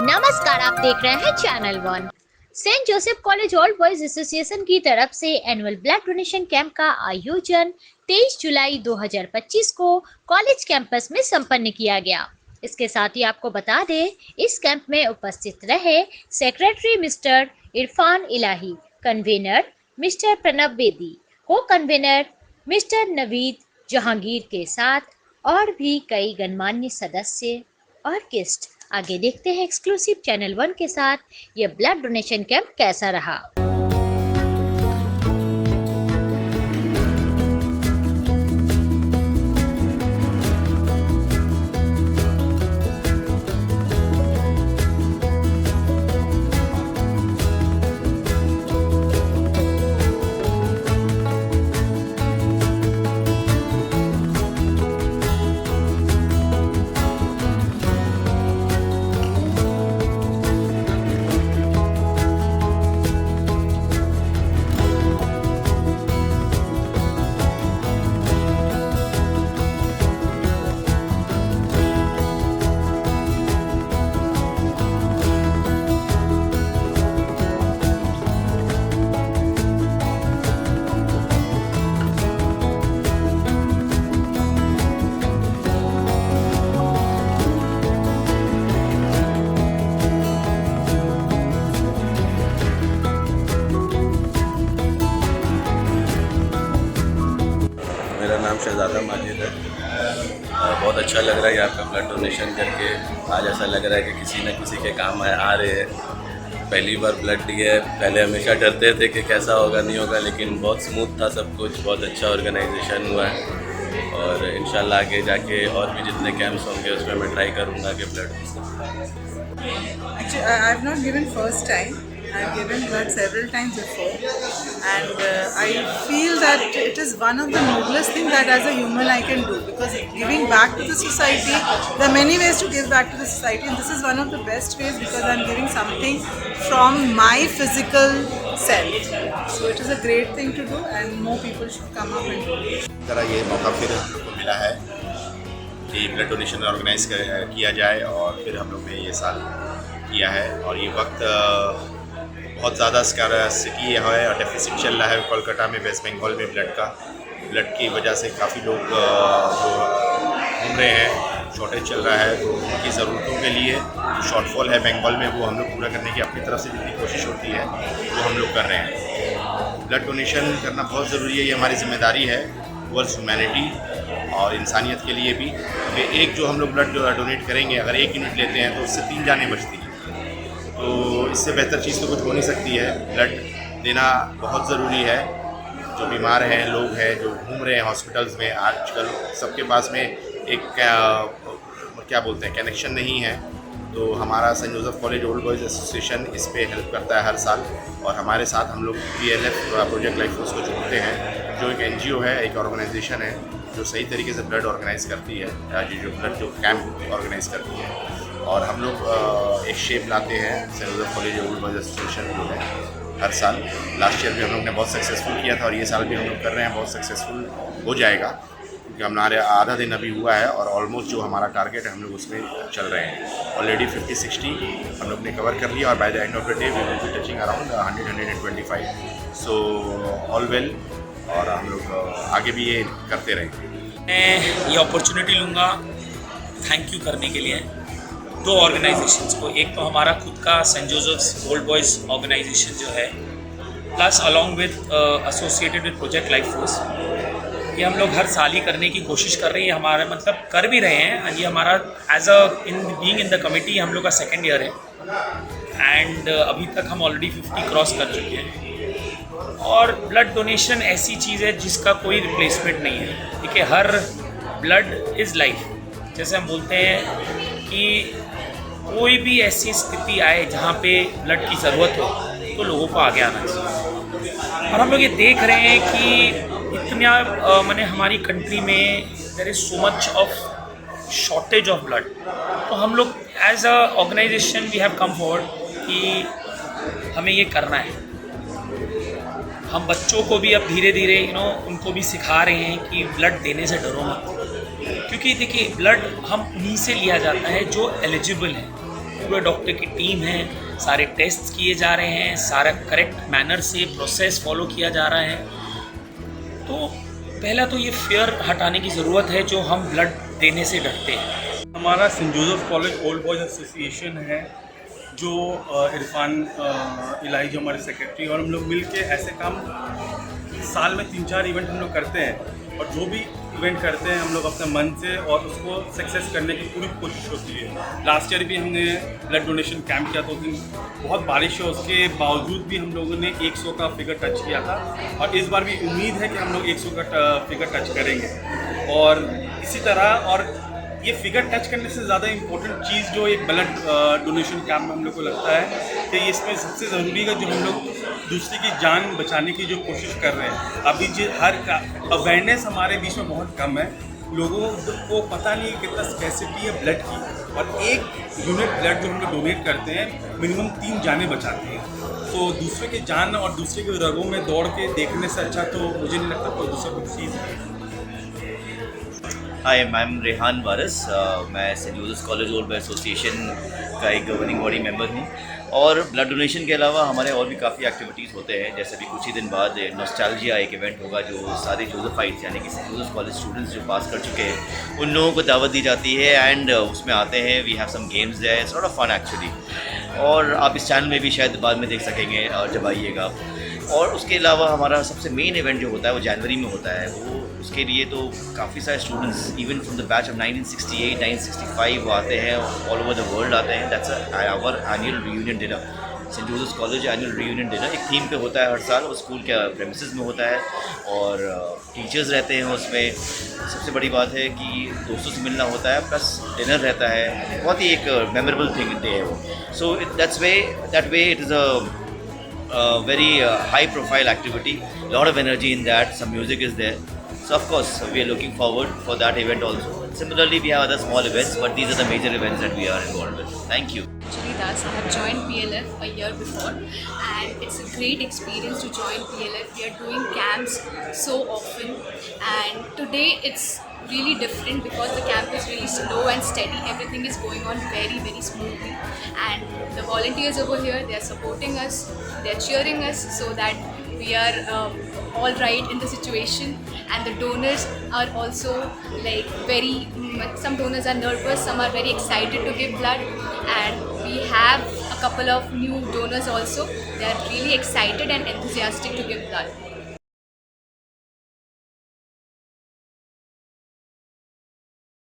नमस्कार, आप देख रहे हैं channel one. Saint Joseph college old boys association की तरफ से एनुअल ब्लड डोनेशन कैंप का आयोजन 23 जुलाई 2025 को कॉलेज कैंपस में संपन्न किया गया। इसके साथ ही आपको बता दें, इस कैंप में उपस्थित रहे सेक्रेटरी मिस्टर इरफान इलाही, कन्वीनर मिस्टर प्रणब बेदी, को कन्वीनर मिस्टर नवीद जहांगीर के साथ और भी कई गणमान्य सदस्य और गेस्ट। आगे देखते हैं एक्सक्लूसिव चैनल वन के साथ ये ब्लड डोनेशन कैंप कैसा रहा। मेरा नाम शहजादा माजिद है। बहुत अच्छा लग रहा है यहाँ पे ब्लड डोनेशन करके। आज ऐसा लग रहा है कि किसी न किसी के काम आ रहे हैं। पहली बार ब्लड दिया है। पहले हमेशा डरते थे कि कैसा होगा नहीं होगा, लेकिन बहुत स्मूथ था सब कुछ। बहुत अच्छा ऑर्गेनाइजेशन हुआ है और इंशाल्लाह आगे जाके और भी जितने कैंप्स होंगे उसमें मैं ट्राई करूँगा कि blood. Actually, I have not given first time. I have given blood several times before, and I feel that it is one of the noblest things that as a human I can do, because giving back to the society, there are many ways to give back to the society, and this is one of the best ways because I am giving something from my physical self. So it is a great thing to do, and more people should come up and do it. तरह ये मौका फिर हम लोग को मिला है कि ब्लड डोनेशन ऑर्गेनाइज किया जाए और फिर हम लोग ने ये साल किया है। और ये वक्त बहुत ज़्यादा स्कार्सिटी है और डेफिसिट चल रहा है कोलकाता में, वेस्ट बंगाल में ब्लड की वजह से काफ़ी लोग जो घूम रहे हैं, शॉर्टेज चल रहा है। तो उनकी ज़रूरतों के लिए जो शॉर्टफॉल है बंगाल में वो हम लोग पूरा करने की अपनी तरफ से जितनी कोशिश होती है वो हम लोग कर रहे हैं। ब्लड डोनेशन करना बहुत ज़रूरी है, ये हमारी जिम्मेदारी है टुवर्ड्स ह्यूमैनिटी और इंसानियत के लिए भी। कि एक जो हम लोग ब्लड डोनेट करेंगे, अगर 1 यूनिट लेते हैं तो उससे 3 जानें बचती हैं। तो इससे बेहतर चीज़ तो कुछ हो नहीं सकती है। ब्लड देना बहुत ज़रूरी है। जो बीमार हैं, लोग हैं जो घूम रहे हैं हॉस्पिटल्स में, आजकल सबके पास में एक क्या बोलते हैं कनेक्शन नहीं है। तो हमारा Saint Joseph college old boys association इस पे हेल्प करता है हर साल। और हमारे साथ हम लोग PLF प्रोजेक्ट लाइफ फोर्स को जोड़ते हैं, जो एक NGO है, एक ऑर्गेनाइजेशन है जो सही तरीके से ब्लड ऑर्गेनाइज करती है, जो ब्लड जो कैंप ऑर्गेनाइज करती है। और हम लोग एक शेप लाते हैं Saint Joseph college old boys association जो है हर साल। लास्ट ईयर भी हम लोग ने बहुत सक्सेसफुल किया था और ये साल भी हम लोग कर रहे हैं, बहुत सक्सेसफुल हो जाएगा क्योंकि हमारे आधा दिन अभी हुआ है और ऑलमोस्ट जो हमारा टारगेट है हम लोग उसमें चल रहे हैं। ऑलरेडी 50-60 हम लोग ने कवर कर लिया और by the end of the day we will be touching around 100-125। So all well, और हम लोग आगे भी ये करते रहेंगे। मैं ये अपॉर्चुनिटी लूँगा थैंक यू करने के लिए 2 ऑर्गेनाइजेशंस को। एक तो हमारा खुद का Saint Joseph's old boys organisation जो है, plus along with associated with project life force. ये हम लोग हर साल ही करने की कोशिश कर रहे हैं, हमारा मतलब कर भी रहे हैं। ये हमारा as a in being in the committee हम लोग का 2nd ईयर है एंड अभी तक हम ऑलरेडी 50 क्रॉस कर चुके हैं। और ब्लड डोनेशन ऐसी चीज़ है जिसका कोई रिप्लेसमेंट नहीं है। ठीक है, हर ब्लड इज़ लाइफ। जैसे हम बोलते हैं कि कोई भी ऐसी स्थिति आए जहाँ पे ब्लड की ज़रूरत हो तो लोगों को आगे आना चाहिए। और हम लोग ये देख रहे हैं कि इतना मैंने हमारी कंट्री में there is so much of shortage of blood. तो हम लोग as a organisation we have come forward कि हमें ये करना है। हम बच्चों को भी अब धीरे धीरे उनको भी सिखा रहे हैं कि ब्लड देने से डरो मत, क्योंकि देखिए ब्लड हम उन्हीं से लिया जाता है जो एलिजिबल है। पूरे डॉक्टर की टीम है, सारे टेस्ट किए जा रहे हैं, सारा करेक्ट मैनर से प्रोसेस फॉलो किया जा रहा है। तो पहला तो ये फियर हटाने की ज़रूरत है जो हम ब्लड देने से डरते हैं। हमारा Saint Joseph college old boys association है, जो इरफान इलाही जो हमारे सेक्रेटरी, और हम लोग मिल के ऐसे काम साल में 3-4 इवेंट हम लोग करते हैं, और जो भी इवेंट करते हैं हम लोग अपने मन से और उसको सक्सेस करने की पूरी कोशिश होती है। लास्ट ईयर भी हमने ब्लड डोनेशन कैंप किया, तो उस दिन बहुत बारिश है, उसके बावजूद भी हम लोगों ने 100 का फिगर टच किया था, और इस बार भी उम्मीद है कि हम लोग 100 का फिगर टच करेंगे। और इसी तरह, और ये फिगर टच करने से ज़्यादा इम्पोर्टेंट चीज़ जो एक ब्लड डोनेशन कैंप में हम लोग को लगता है कि इसमें सबसे ज़रूरी है जो हम लोग दूसरे की जान बचाने की जो कोशिश कर रहे हैं। अभी जो हर अवेयरनेस हमारे बीच में बहुत कम है, लोगों को पता नहीं है कितना स्कैसिटी है ब्लड की, और एक यूनिट ब्लड जो हम लोग डोनेट करते हैं मिनिमम 3 जानें बचाते हैं। तो दूसरे की जान और दूसरे के रगों में दौड़ के देखने से अच्छा तो मुझे नहीं लगता कोई दूसरा कोई चीज़ है। Hi, I am Rehan Waris. मैं Saint Joseph college old boys association का एक गवर्निंग बॉडी मेंबर हूँ, और ब्लड डोनेशन के अलावा हमारे और भी काफ़ी एक्टिविटीज़ होते हैं। जैसे भी कुछ ही दिन बाद नॉस्टैल्जिया एक इवेंट होगा, जो सारे जोसेफाइट्स यानी कि सेंट जोसेफ कॉलेज स्टूडेंट्स जो पास कर चुके हैं उन लोगों को दावत दी जाती है, एंड उसमें आते हैं। We have some games there, it's lot of fun actually, और आप इस चैनल में भी शायद बाद में देख सकेंगे और जब आइएगा। और उसके अलावा हमारा सबसे मेन इवेंट जो होता है वो जनवरी में होता है। वो उसके लिए तो काफ़ी सारे students even from the batch of 1968, 1965 वो आते हैं, ऑल ओवर द वर्ल्ड आते हैं। That's our annual reunion dinner, Saint Joseph college annual reunion dinner. एक थीम पे होता है हर साल, वो स्कूल के प्रेमिसेस में होता है, और टीचर्स रहते हैं उसमें। सबसे बड़ी बात है कि दोस्तों से मिलना होता है, प्लस डिनर रहता है। बहुत ही एक मेमोरेबल थिंग डे है वो। So that way it is a very high profile activity, lot of energy in that, some music is there, so of course we are looking forward for that event also. Similarly, we have other small events, but these are the major events that we are involved with. Thank you. Actually, Das, I have joined PLF a year before, and it's a great experience to join PLF. We are doing camps so often, and today it's really different because the camp is really slow and steady. Everything is going on very, very smoothly, and the volunteers over here, they are supporting us, they are cheering us so that we are all right in the situation. And the donors are also like some donors are nervous, some are very excited to give blood, and we have a couple of new donors also. They are really excited and enthusiastic to give blood.